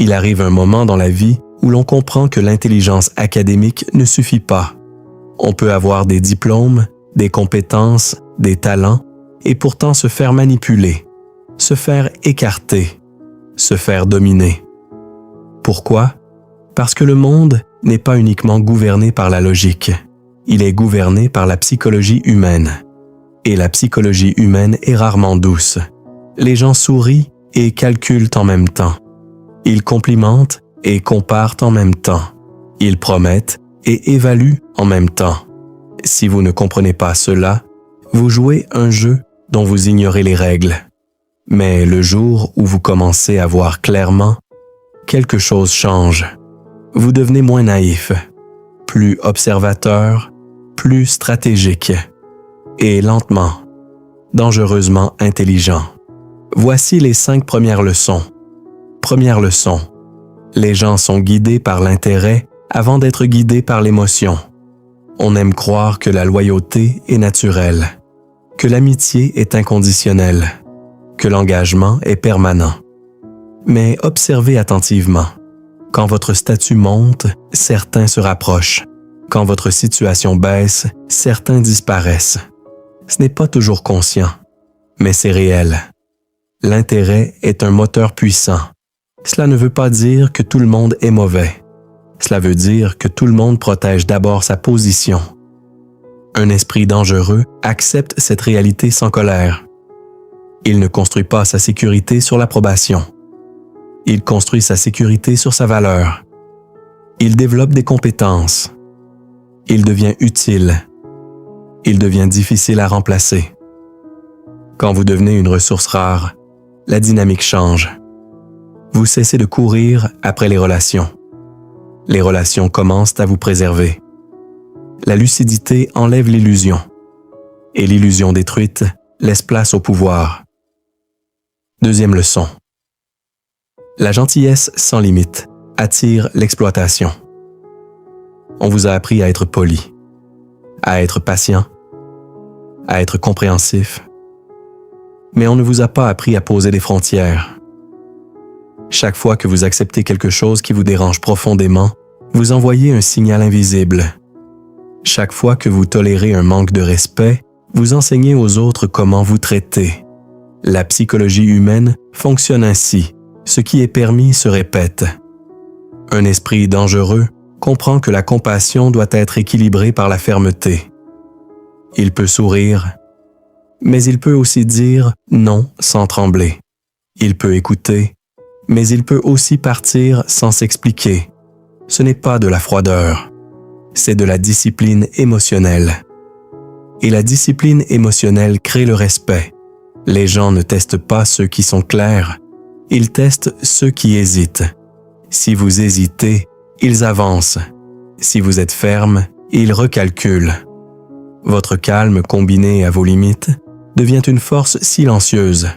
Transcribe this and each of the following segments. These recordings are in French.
Il arrive un moment dans la vie où l'on comprend que l'intelligence académique ne suffit pas. On peut avoir des diplômes, des compétences, des talents, et pourtant se faire manipuler, se faire écarter, se faire dominer. Pourquoi? Parce que le monde n'est pas uniquement gouverné par la logique. Il est gouverné par la psychologie humaine. Et la psychologie humaine est rarement douce. Les gens sourient et calculent en même temps. Ils complimentent et comparent en même temps. Ils promettent et évaluent en même temps. Si vous ne comprenez pas cela, vous jouez un jeu dont vous ignorez les règles. Mais le jour où vous commencez à voir clairement, quelque chose change. Vous devenez moins naïf, plus observateur, plus stratégique, et lentement, dangereusement intelligent. Voici les 5 premières leçons. Première leçon. Les gens sont guidés par l'intérêt avant d'être guidés par l'émotion. On aime croire que la loyauté est naturelle, que l'amitié est inconditionnelle, que l'engagement est permanent. Mais observez attentivement. Quand votre statut monte, certains se rapprochent. Quand votre situation baisse, certains disparaissent. Ce n'est pas toujours conscient, mais c'est réel. L'intérêt est un moteur puissant. Cela ne veut pas dire que tout le monde est mauvais. Cela veut dire que tout le monde protège d'abord sa position. Un esprit dangereux accepte cette réalité sans colère. Il ne construit pas sa sécurité sur l'approbation. Il construit sa sécurité sur sa valeur. Il développe des compétences. Il devient utile. Il devient difficile à remplacer. Quand vous devenez une ressource rare, la dynamique change. Vous cessez de courir après les relations. Les relations commencent à vous préserver. La lucidité enlève l'illusion. Et l'illusion détruite laisse place au pouvoir. Deuxième leçon. La gentillesse sans limite attire l'exploitation. On vous a appris à être poli, à être patient, à être compréhensif. Mais on ne vous a pas appris à poser des frontières. Chaque fois que vous acceptez quelque chose qui vous dérange profondément, vous envoyez un signal invisible. Chaque fois que vous tolérez un manque de respect, vous enseignez aux autres comment vous traiter. La psychologie humaine fonctionne ainsi. Ce qui est permis se répète. Un esprit dangereux comprend que la compassion doit être équilibrée par la fermeté. Il peut sourire, mais il peut aussi dire non sans trembler. Il peut écouter, mais il peut aussi partir sans s'expliquer. Ce n'est pas de la froideur, c'est de la discipline émotionnelle. Et la discipline émotionnelle crée le respect. Les gens ne testent pas ceux qui sont clairs, ils testent ceux qui hésitent. Si vous hésitez, ils avancent. Si vous êtes ferme, ils recalculent. Votre calme combiné à vos limites devient une force silencieuse.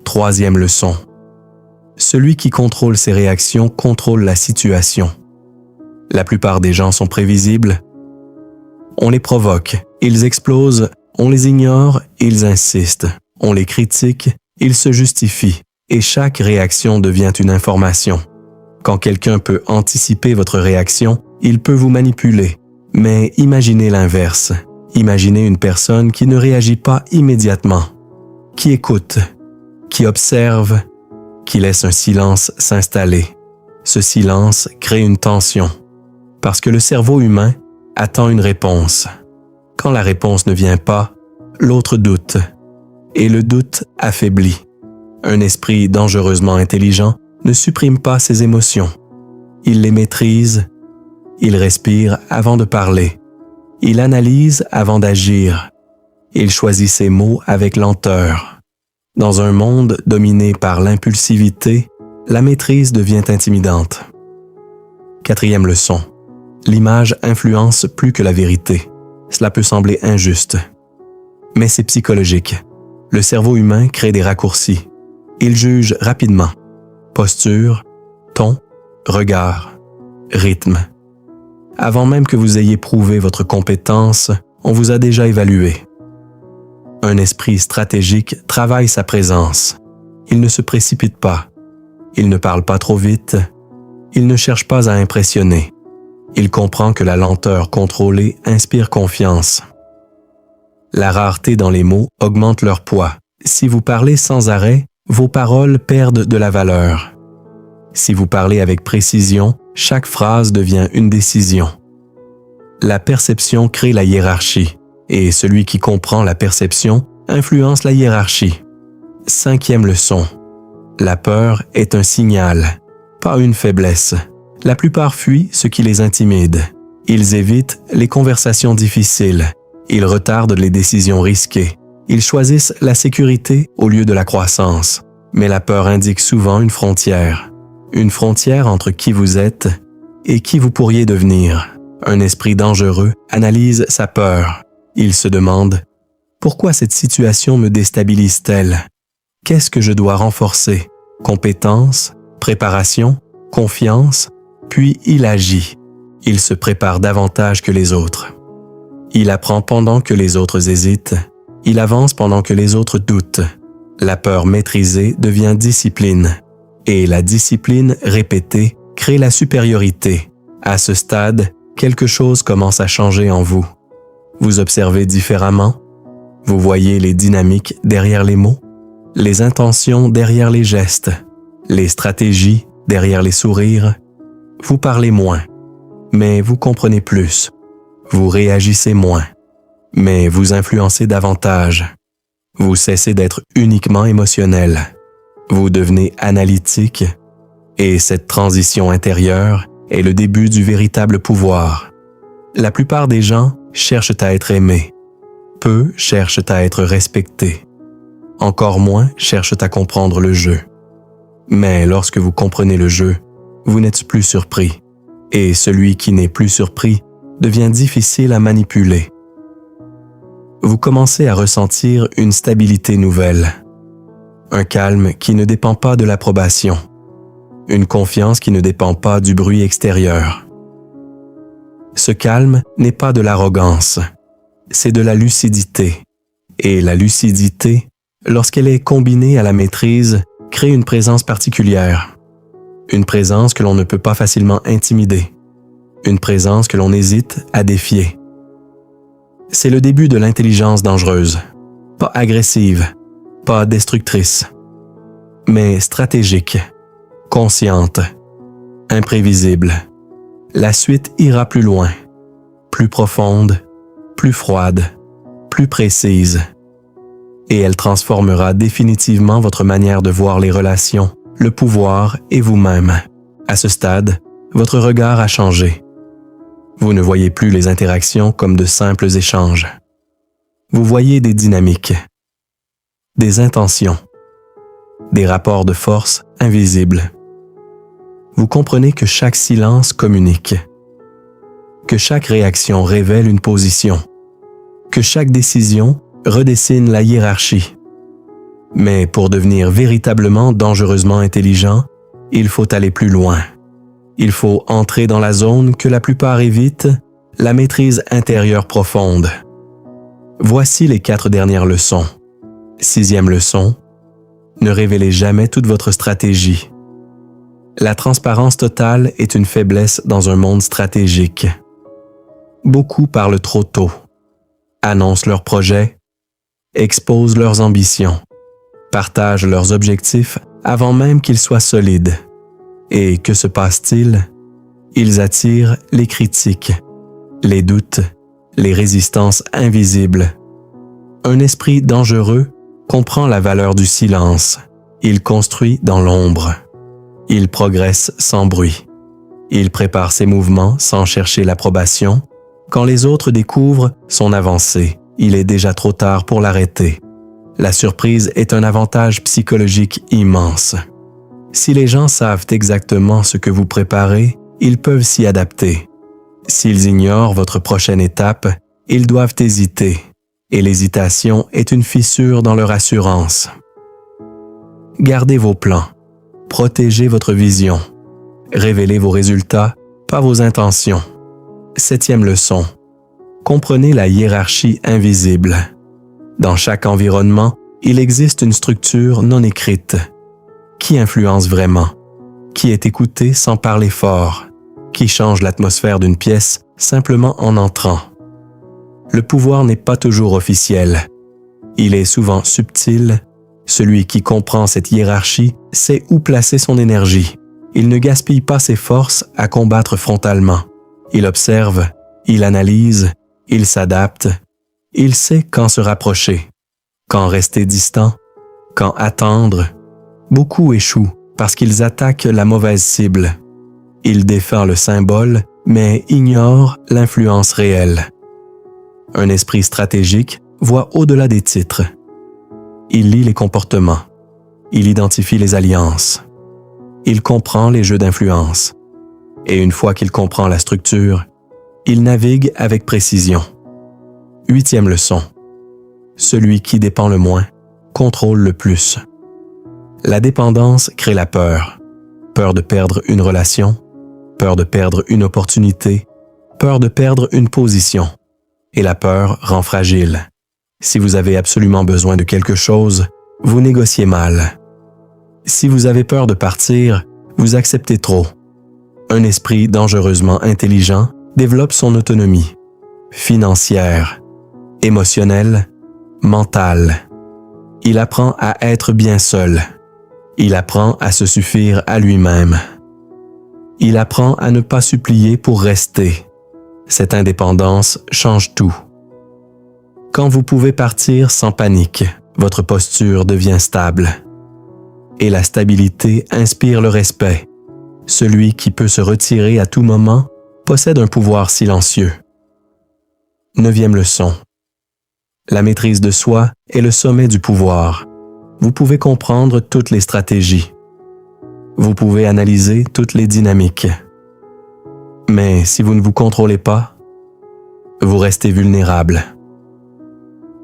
Troisième leçon. Celui qui contrôle ses réactions contrôle la situation. La plupart des gens sont prévisibles. On les provoque, ils explosent, on les ignore, ils insistent. On les critique, ils se justifient. Et chaque réaction devient une information. Quand quelqu'un peut anticiper votre réaction, il peut vous manipuler. Mais imaginez l'inverse. Imaginez une personne qui ne réagit pas immédiatement, qui écoute, qui observe, qui laisse un silence s'installer. Ce silence crée une tension, parce que le cerveau humain attend une réponse. Quand la réponse ne vient pas, l'autre doute, et le doute affaiblit. Un esprit dangereusement intelligent ne supprime pas ses émotions. Il les maîtrise, il respire avant de parler, il analyse avant d'agir, il choisit ses mots avec lenteur. Dans un monde dominé par l'impulsivité, la maîtrise devient intimidante. Quatrième leçon. L'image influence plus que la vérité. Cela peut sembler injuste, mais c'est psychologique. Le cerveau humain crée des raccourcis. Il juge rapidement. Posture, ton, regard, rythme. Avant même que vous ayez prouvé votre compétence, on vous a déjà évalué. Un esprit stratégique travaille sa présence. Il ne se précipite pas. Il ne parle pas trop vite. Il ne cherche pas à impressionner. Il comprend que la lenteur contrôlée inspire confiance. La rareté dans les mots augmente leur poids. Si vous parlez sans arrêt, vos paroles perdent de la valeur. Si vous parlez avec précision, chaque phrase devient une décision. La perception crée la hiérarchie, et celui qui comprend la perception influence la hiérarchie. 5e leçon. La peur est un signal, pas une faiblesse. La plupart fuient ce qui les intimide. Ils évitent les conversations difficiles. Ils retardent les décisions risquées. Ils choisissent la sécurité au lieu de la croissance. Mais la peur indique souvent une frontière. Une frontière entre qui vous êtes et qui vous pourriez devenir. Un esprit dangereux analyse sa peur. Il se demande « Pourquoi cette situation me déstabilise-t-elle? Qu'est-ce que je dois renforcer? Compétence, préparation, confiance ?» Puis il agit. Il se prépare davantage que les autres. Il apprend pendant que les autres hésitent. Il avance pendant que les autres doutent. La peur maîtrisée devient discipline. Et la discipline répétée crée la supériorité. À ce stade, quelque chose commence à changer en vous. Vous observez différemment. Vous voyez les dynamiques derrière les mots, les intentions derrière les gestes, les stratégies derrière les sourires. Vous parlez moins, mais vous comprenez plus. Vous réagissez moins, mais vous influencez davantage. Vous cessez d'être uniquement émotionnel. Vous devenez analytique, et cette transition intérieure est le début du véritable pouvoir. La plupart des gens cherchent à être aimés. Peu cherchent à être respectés. Encore moins cherchent à comprendre le jeu. Mais lorsque vous comprenez le jeu, vous n'êtes plus surpris. Et celui qui n'est plus surpris devient difficile à manipuler. Vous commencez à ressentir une stabilité nouvelle. Un calme qui ne dépend pas de l'approbation. Une confiance qui ne dépend pas du bruit extérieur. Ce calme n'est pas de l'arrogance, c'est de la lucidité. Et la lucidité, lorsqu'elle est combinée à la maîtrise, crée une présence particulière. Une présence que l'on ne peut pas facilement intimider. Une présence que l'on hésite à défier. C'est le début de l'intelligence dangereuse. Pas agressive, pas destructrice, mais stratégique, consciente, imprévisible. La suite ira plus loin, plus profonde, plus froide, plus précise. Et elle transformera définitivement votre manière de voir les relations, le pouvoir et vous-même. À ce stade, votre regard a changé. Vous ne voyez plus les interactions comme de simples échanges. Vous voyez des dynamiques, des intentions, des rapports de force invisibles. Vous comprenez que chaque silence communique, que chaque réaction révèle une position, que chaque décision redessine la hiérarchie. Mais pour devenir véritablement dangereusement intelligent, il faut aller plus loin. Il faut entrer dans la zone que la plupart évitent, la maîtrise intérieure profonde. Voici les 4 dernières leçons. 6e leçon, ne révélez jamais toute votre stratégie. La transparence totale est une faiblesse dans un monde stratégique. Beaucoup parlent trop tôt, annoncent leurs projets, exposent leurs ambitions, partagent leurs objectifs avant même qu'ils soient solides. Et que se passe-t-il? Ils attirent les critiques, les doutes, les résistances invisibles. Un esprit dangereux comprend la valeur du silence. Il construit dans l'ombre. Il progresse sans bruit. Il prépare ses mouvements sans chercher l'approbation. Quand les autres découvrent son avancée, il est déjà trop tard pour l'arrêter. La surprise est un avantage psychologique immense. Si les gens savent exactement ce que vous préparez, ils peuvent s'y adapter. S'ils ignorent votre prochaine étape, ils doivent hésiter. Et l'hésitation est une fissure dans leur assurance. Gardez vos plans. Protégez votre vision. Révélez vos résultats, pas vos intentions. 7e leçon. Comprenez la hiérarchie invisible. Dans chaque environnement, il existe une structure non écrite. Qui influence vraiment? qui est écouté sans parler fort, qui change l'atmosphère d'une pièce simplement en entrant. Le pouvoir n'est pas toujours officiel. Il est souvent subtil. Celui qui comprend cette hiérarchie sait où placer son énergie. Il ne gaspille pas ses forces à combattre frontalement. Il observe, il analyse, il s'adapte. Il sait quand se rapprocher, quand rester distant, quand attendre. Beaucoup échouent parce qu'ils attaquent la mauvaise cible. Il défend le symbole, mais ignore l'influence réelle. Un esprit stratégique voit au-delà des titres. Il lit les comportements. Il identifie les alliances. Il comprend les jeux d'influence. Et une fois qu'il comprend la structure, il navigue avec précision. 8e leçon. Celui qui dépend le moins contrôle le plus. La dépendance crée la peur. Peur de perdre une relation, peur de perdre une opportunité, peur de perdre une position. Et la peur rend fragile. Si vous avez absolument besoin de quelque chose, vous négociez mal. Si vous avez peur de partir, vous acceptez trop. Un esprit dangereusement intelligent développe son autonomie financière, émotionnelle, mentale. Il apprend à être bien seul. Il apprend à se suffire à lui-même. Il apprend à ne pas supplier pour rester. Cette indépendance change tout. Quand vous pouvez partir sans panique, votre posture devient stable. Et la stabilité inspire le respect. Celui qui peut se retirer à tout moment possède un pouvoir silencieux. 9e leçon. La maîtrise de soi est le sommet du pouvoir. Vous pouvez comprendre toutes les stratégies. Vous pouvez analyser toutes les dynamiques. Mais si vous ne vous contrôlez pas, vous restez vulnérable.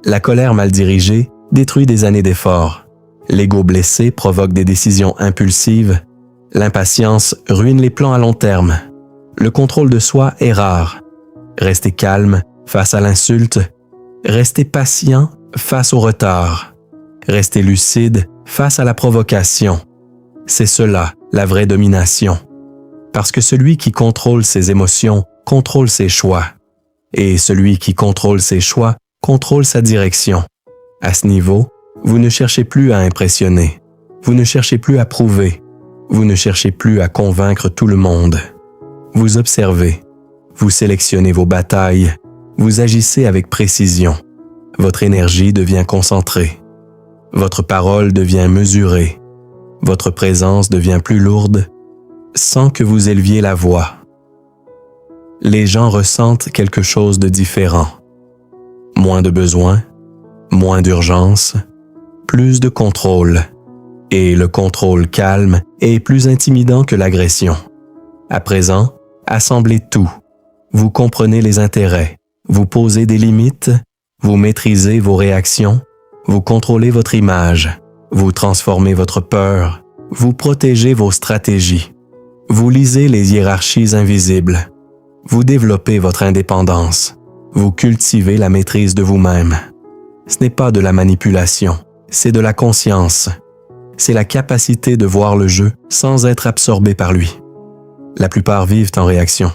La colère mal dirigée détruit des années d'efforts. L'ego blessé provoque des décisions impulsives. L'impatience ruine les plans à long terme. Le contrôle de soi est rare. Restez calme face à l'insulte. Restez patient face au retard. Restez lucide face à la provocation. C'est cela, la vraie domination. Parce que celui qui contrôle ses émotions contrôle ses choix. Et celui qui contrôle ses choix contrôle sa direction. À ce niveau, vous ne cherchez plus à impressionner. Vous ne cherchez plus à prouver. Vous ne cherchez plus à convaincre tout le monde. Vous observez. Vous sélectionnez vos batailles. Vous agissez avec précision. Votre énergie devient concentrée. Votre parole devient mesurée. Votre présence devient plus lourde sans que vous éleviez la voix. Les gens ressentent quelque chose de différent. Moins de besoin, moins d'urgence, plus de contrôle. Et le contrôle calme est plus intimidant que l'agression. À présent, assemblez tout. Vous comprenez les intérêts. Vous posez des limites. Vous maîtrisez vos réactions. Vous contrôlez votre image. Vous transformez votre peur. Vous protégez vos stratégies. Vous lisez les hiérarchies invisibles. Vous développez votre indépendance. Vous cultivez la maîtrise de vous-même. Ce n'est pas de la manipulation, c'est de la conscience. C'est la capacité de voir le jeu sans être absorbé par lui. La plupart vivent en réaction.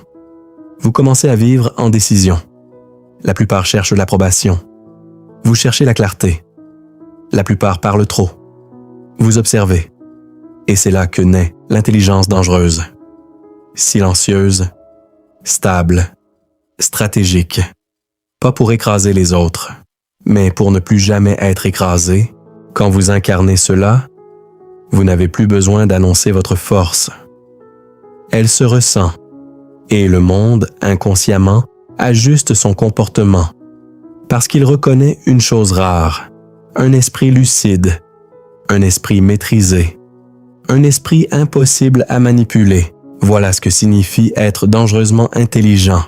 Vous commencez à vivre en décision. La plupart cherchent l'approbation. Vous cherchez la clarté. La plupart parlent trop. Vous observez. Et c'est là que naît l'intelligence dangereuse. Silencieuse, stable, stratégique. Pas pour écraser les autres, mais pour ne plus jamais être écrasé. Quand vous incarnez cela, vous n'avez plus besoin d'annoncer votre force. Elle se ressent, et le monde, inconsciemment, ajuste son comportement, parce qu'il reconnaît une chose rare, un esprit lucide, un esprit maîtrisé, un esprit impossible à manipuler. Voilà ce que signifie être dangereusement intelligent.